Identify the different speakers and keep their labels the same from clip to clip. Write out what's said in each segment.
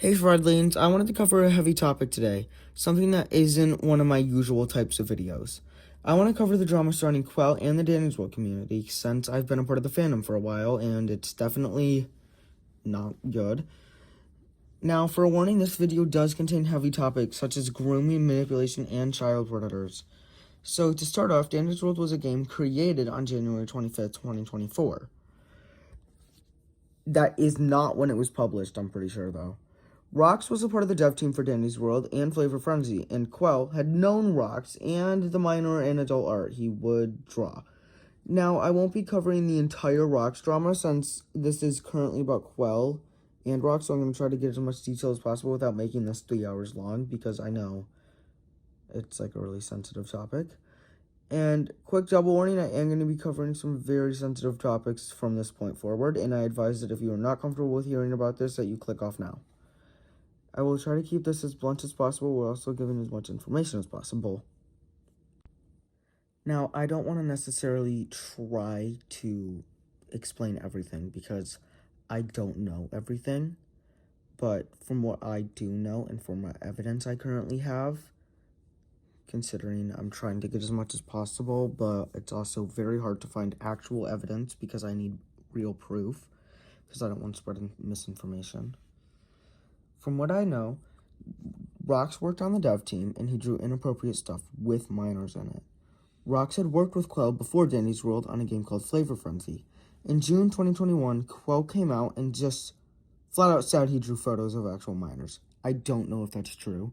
Speaker 1: Hey Fredlings, I wanted to cover a heavy topic today, something that isn't one of my usual types of videos. I want to cover the drama surrounding Qwel and the Danny's World community, since I've been a part of the fandom for a while, and it's definitely not good. Now, for a warning, this video does contain heavy topics such as grooming, manipulation, and child predators. So, to start off, Danny's World was a game created on January 25th, 2024. That is not when it was published, I'm pretty sure, though. Rox was a part of the dev team for Danny's World and Flavor Frenzy, and Qwel had known Rox and the minor and adult art he would draw. Now, I won't be covering the entire Rox drama since this is currently about Qwel and Rox, so I'm going to try to get as much detail as possible without making this 3 hours long, because I know it's like a really sensitive topic. And quick double warning, I am going to be covering some very sensitive topics from this point forward, and I advise that if you are not comfortable with hearing about this, that you click off now. I will try to keep this as blunt as possible while also giving as much information as possible. Now, I don't want to necessarily try to explain everything because I don't know everything, but from what I do know and from what evidence I currently have, considering I'm trying to get as much as possible, but it's also very hard to find actual evidence because I need real proof because I don't want to spread misinformation. From what I know, Rox worked on the dev team, and he drew inappropriate stuff with minors in it. Rox had worked with Qwel before Danny's World on a game called Flavor Frenzy. In June 2021, Qwel came out and just flat out said he drew photos of actual minors. I don't know if that's true.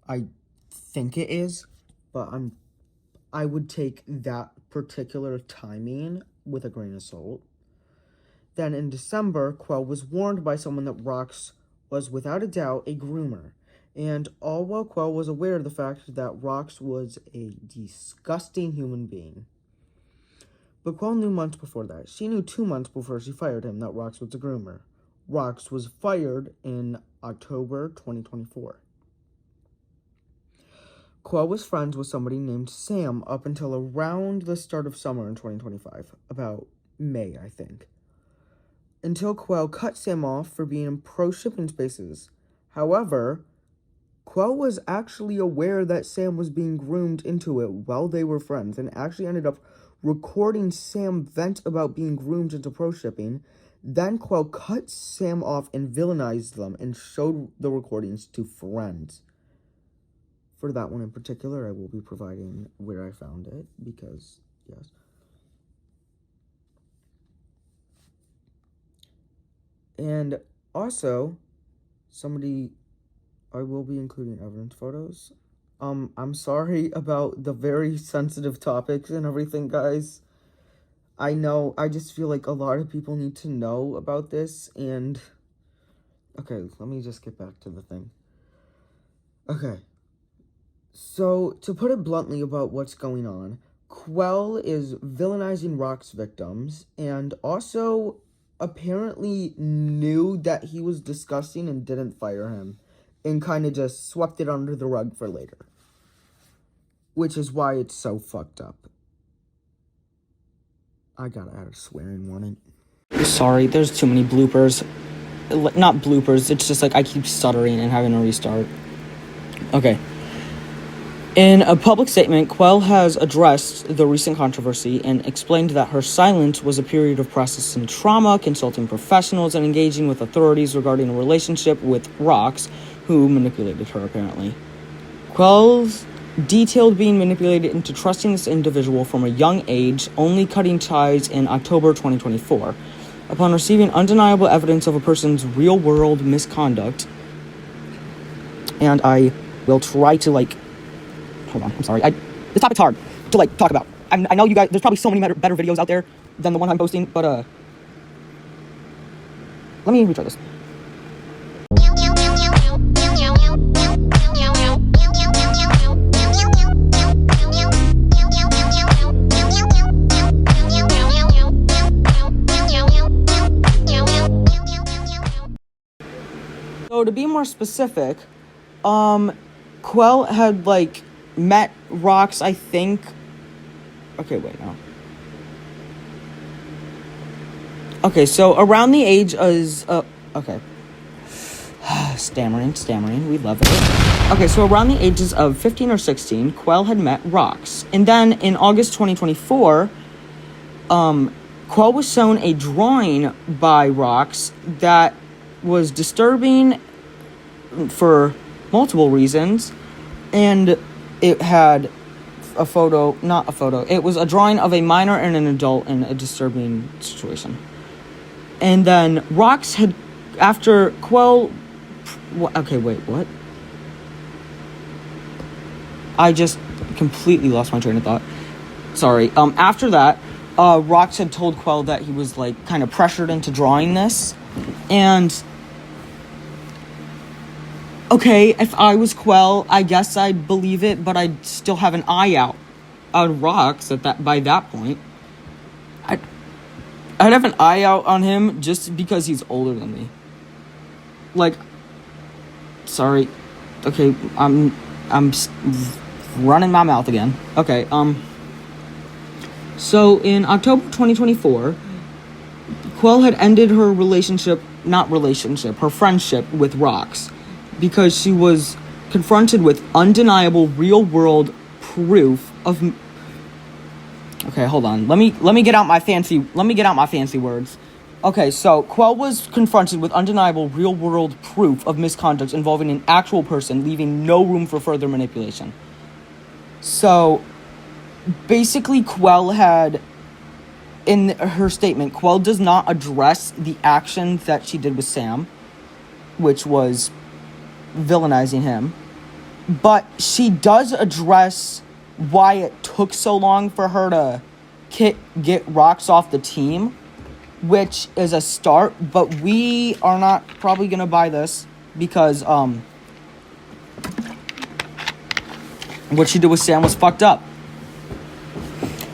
Speaker 1: I think it is, but I would take that particular timing with a grain of salt. Then in December, Qwel was warned by someone that Rox was without a doubt a groomer, and all while Qwel was aware of the fact that Rox was a disgusting human being. But Qwel knew months before that. She knew 2 months before she fired him that Rox was a groomer. Rox was fired in October 2024. Qwel was friends with somebody named Sam up until around the start of summer in 2025, about May, I think. Until Qwel cut Sam off for being in pro-shipping spaces. However, Qwel was actually aware that Sam was being groomed into it while they were friends, and actually ended up recording Sam vent about being groomed into pro-shipping. Then Qwel cut Sam off and villainized them and showed the recordings to friends. For that one in particular, I will be providing where I found it, because, yes. And also, I will be including evidence photos. I'm sorry about the very sensitive topics and everything, guys. I know, I just feel like a lot of people need to know about this, and... Okay, let me just get back to the thing. Okay. So, to put it bluntly about what's going on, Qwel is villainizing Rox victims, and also apparently knew that he was disgusting and didn't fire him, and kind of just swept it under the rug for later. Which is why it's so fucked up. I gotta add a swearing warning.
Speaker 2: Sorry, there's too many bloopers. Not bloopers, it's just like I keep stuttering and having to restart. Okay. In a public statement, Qwel has addressed the recent controversy and explained that her silence was a period of processing trauma, consulting professionals, and engaging with authorities regarding a relationship with Rox, who manipulated her, apparently. Qwel's detailed being manipulated into trusting this individual from a young age, only cutting ties in October 2024. Upon receiving undeniable evidence of a person's real-world misconduct, and I will try to, hold on, I'm sorry. This topic's hard to, talk about. I know you guys, there's probably so many better videos out there than the one I'm posting, but, let me retry this. So, to be more specific, Qwel had, met Rox, I think. Okay, wait, no. Okay, so around the age is, okay. stammering. We love it. Okay, so around the ages of 15 or 16, Qwel had met Rox. And then in August 2024, Qwel was shown a drawing by Rox that was disturbing for multiple reasons. And it had it was a drawing of a minor and an adult in a disturbing situation. And then Rox had, after Qwel, okay, wait, what? I just completely lost my train of thought. Sorry. After that, Rox had told Qwel that he was, like, kind of pressured into drawing this. And, okay, if I was Qwel, I guess I'd believe it, but I'd still have an eye out on Rox by that point. I'd have an eye out on him just because he's older than me. Like, sorry. Okay, I'm running my mouth again. Okay, so in October 2024, Qwel had ended her her friendship with Rox because she was confronted with undeniable real-world proof of... Okay, hold on. Let me get out my fancy words. Okay, so Qwel was confronted with undeniable real-world proof of misconduct involving an actual person, leaving no room for further manipulation. So, basically, Qwel had, in her statement, Qwel does not address the action that she did with Sam, which was villainizing him, but she does address why it took so long for her to get Rox off the team, which is a start, but we are not probably going to buy this because what she did with Sam was fucked up.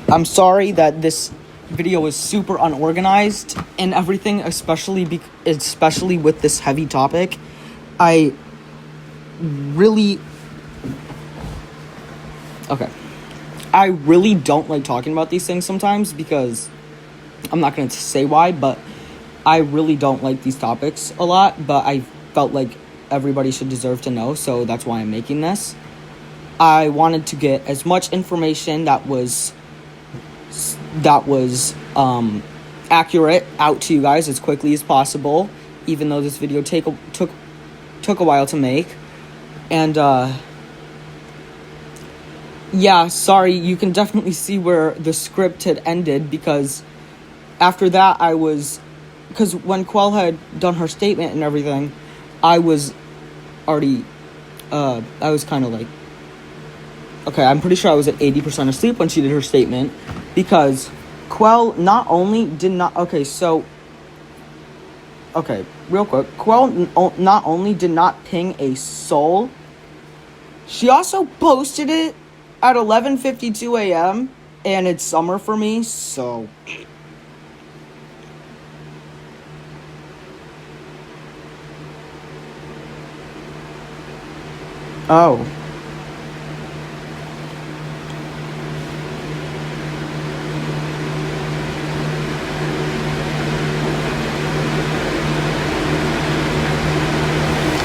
Speaker 2: I'm sorry that this video is super unorganized and everything, especially with this heavy topic. I really don't like talking about these things sometimes because I'm not going to say why, but I really don't like these topics a lot, but I felt like everybody should deserve to know, so that's why I'm making this. I wanted to get as much information that was accurate out to you guys as quickly as possible, even though this video took a while to make. And yeah, sorry, you can definitely see where the script had ended because after that because when Qwel had done her statement and everything, I was already, I was kind of like, okay, I'm pretty sure I was at 80% asleep when she did her statement because Qwel real quick, Qwel not only did not ping a soul, she also posted it at 11:52 a.m. and it's summer for me, so... Oh.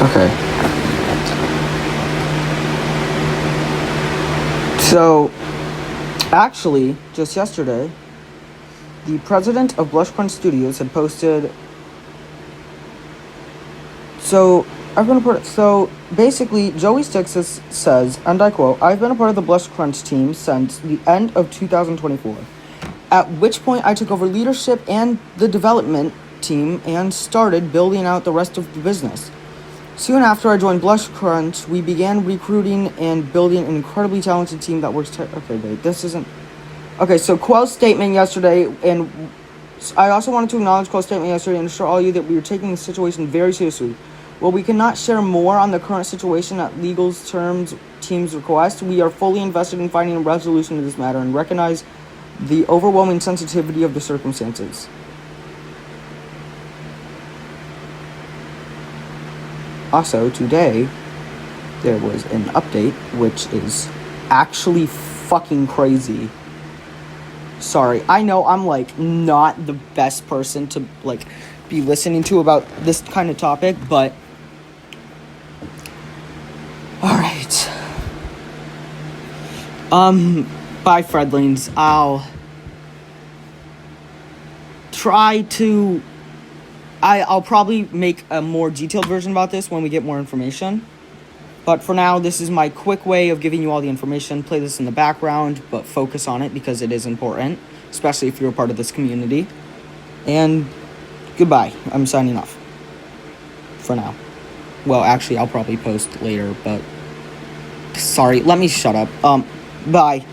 Speaker 2: Okay. So, actually, just yesterday, the president of Blush Crunch Studios had posted... So basically, Joey Sticks says, and I quote, "I've been a part of the Blush Crunch team since the end of 2024, at which point I took over leadership and the development team and started building out the rest of the business. Soon after I joined Blush Crunch, we began recruiting and building an incredibly talented team that works... Okay, wait, this isn't... Okay, so Qwel's statement yesterday, and I also wanted to acknowledge Qwel's statement yesterday and assure all of you that we are taking the situation very seriously. While we cannot share more on the current situation at legal's team's request, we are fully invested in finding a resolution to this matter and recognize the overwhelming sensitivity of the circumstances." Also, today, there was an update, which is actually fucking crazy. Sorry, I know I'm, like, not the best person to, like, be listening to about this kind of topic, but Bye, Fredlings. I'll probably make a more detailed version about this when we get more information. But for now, this is my quick way of giving you all the information. Play this in the background, but focus on it because it is important, especially if you're a part of this community. And goodbye. I'm signing off. For now. Well, actually, I'll probably post later, but... Sorry, let me shut up. Bye.